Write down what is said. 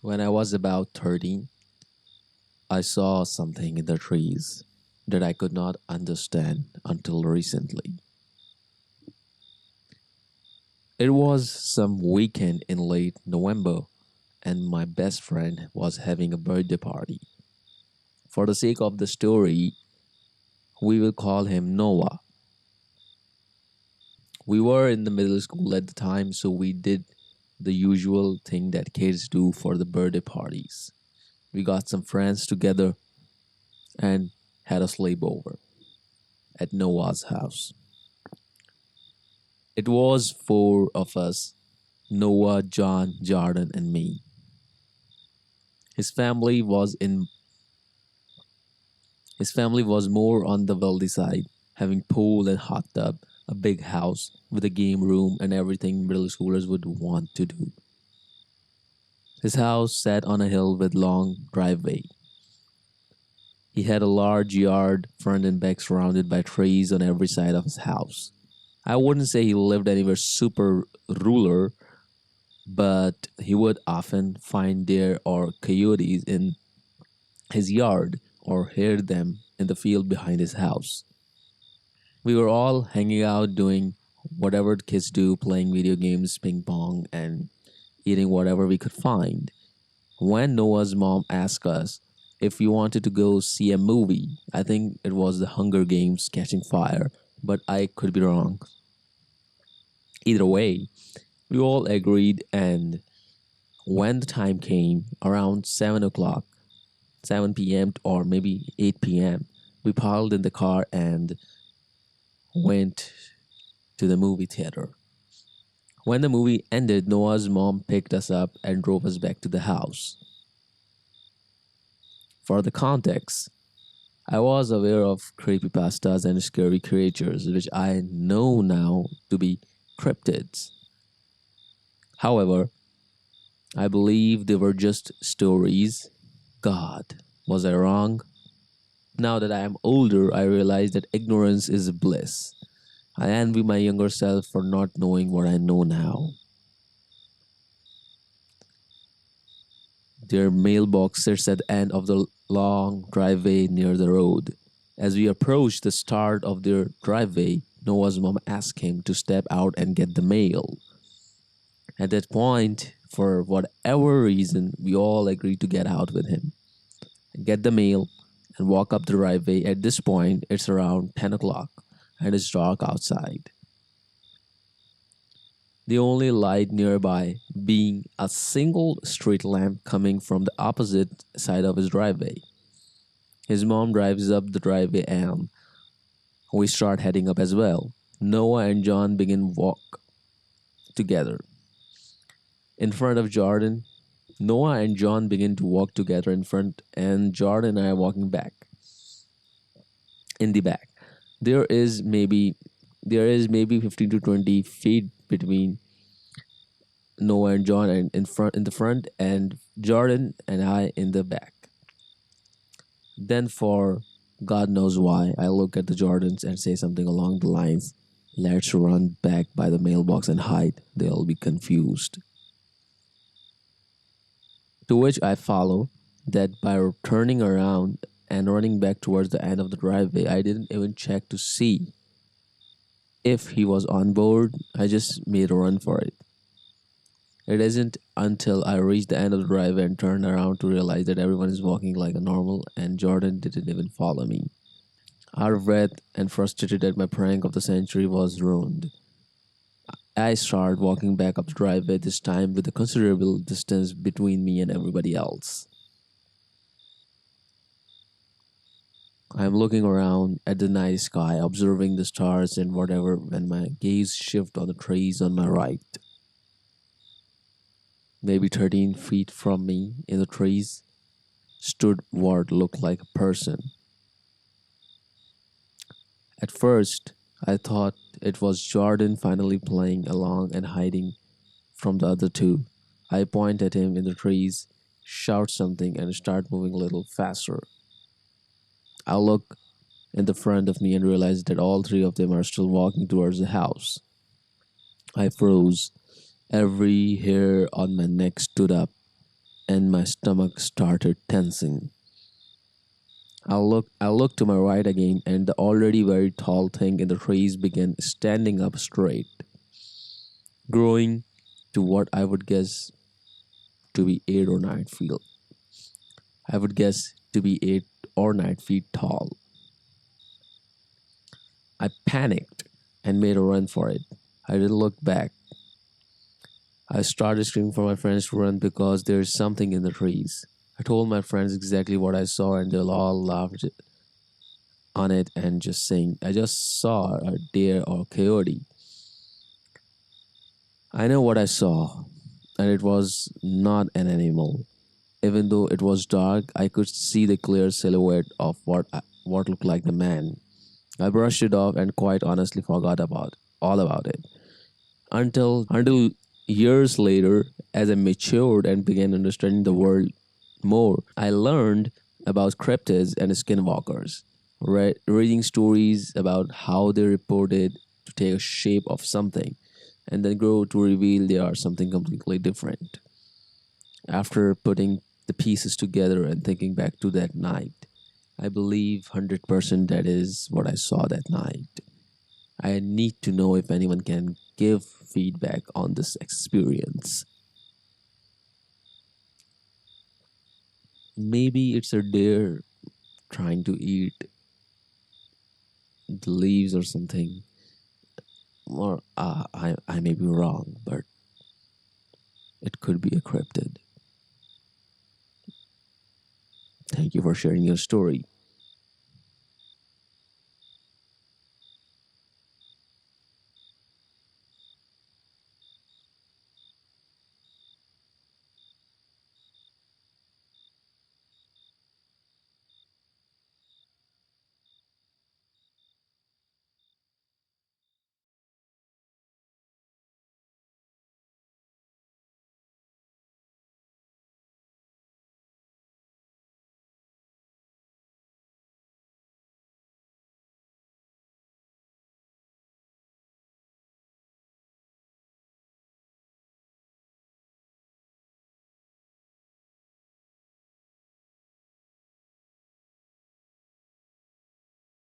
When I was about 13, I saw something in the trees that I could not understand until recently. It was some weekend in late November, and my best friend was having a birthday party. For the sake of the story, we will call him Noah. We were in the middle school at the time, so we did the usual thing that kids do for the birthday parties. We got some friends together and had a sleepover at Noah's house. It was four of us: Noah, John, Jordan, and me. His family was in his family was more on the wealthy side, having pool and hot tub, a big house with a game room and everything middle schoolers would want to do. His house sat on a hill with long driveway. He had a large yard, front and back, surrounded by trees on every side of his house. I wouldn't say he lived anywhere super rural, but he would often find deer or coyotes in his yard or hear them in the field behind his house. We were all hanging out doing whatever kids do, playing video games, ping pong, and eating whatever we could find. When Noah's mom asked us if we wanted to go see a movie, I think it was The Hunger Games Catching Fire, but I could be wrong. Either way, we all agreed, and when the time came, around 7 o'clock, 7 p.m. or maybe 8 p.m., we piled in the car and went to the movie theater. When the movie ended, Noah's mom picked us up and drove us back to the house. For the context, I was aware of creepypastas and scary creatures, which I know now to be cryptids. However, I believe they were just stories. God, was I wrong? Now that I am older, I realize that ignorance is bliss. I envy my younger self for not knowing what I know now. Their mailbox sits at the end of the long driveway near the road. As we approached the start of their driveway, Noah's mom asked him to step out and get the mail. At that point, for whatever reason, we all agreed to get out with him, get the mail, and walk up the driveway. At this point, it's around 10 o'clock and it's dark outside. The only light nearby being a single street lamp coming from the opposite side of his driveway. His mom drives up the driveway and we start heading up as well. Noah and John begin walk together. In front of Jordan, Noah and John begin to walk together in front, and Jordan and I are walking back in the back. There is maybe there is maybe 15 to 20 feet between Noah and John and in the front and Jordan and I in the back. Then for God knows why, I look at the Jordans and say something along the lines, let's run back by the mailbox and hide. They'll be confused. To which I follow that by turning around and running back towards the end of the driveway, I didn't even check to see if he was on board. I just made a run for it. It isn't until I reached the end of the driveway and turned around to realize that everyone is walking like a normal and Jordan didn't even follow me. Out of breath and frustrated that my prank of the century was ruined, I started walking back up the driveway, this time with a considerable distance between me and everybody else. I am looking around at the night sky, observing the stars and whatever, when my gaze shifted on the trees on my right. Maybe 13 feet from me in the trees stood what looked like a person. At first, I thought it was Jordan finally playing along and hiding from the other two. I point at him in the trees, shout something, and start moving a little faster. I look in the front of me and realize that all three of them are still walking towards the house. I froze. Every hair on my neck stood up. and my stomach started tensing. I looked to my right again, and the already very tall thing in the trees began standing up straight, growing to what I would guess to be 8 or 9 feet. I would guess to be 8 or 9 feet tall. I panicked and made a run for it. I didn't look back. I started screaming for my friends to run because there's something in the trees. I told my friends exactly what I saw, and they all laughed on it and just saying, I just saw a deer or coyote. I know what I saw, and it was not an animal. Even though it was dark, I could see the clear silhouette of what looked like the man. I brushed it off and quite honestly forgot about all about it until years later, as I matured and began understanding the world more. I learned about cryptids and skinwalkers, reading stories about how they reported to take a shape of something and then grow to reveal they are something completely different. After putting the pieces together and thinking back to that night, I believe 100% that is what I saw that night. I need to know if anyone can give feedback on this experience. Maybe it's a deer trying to eat the leaves or something. Or I may be wrong, but it could be a cryptid. Thank you for sharing your story.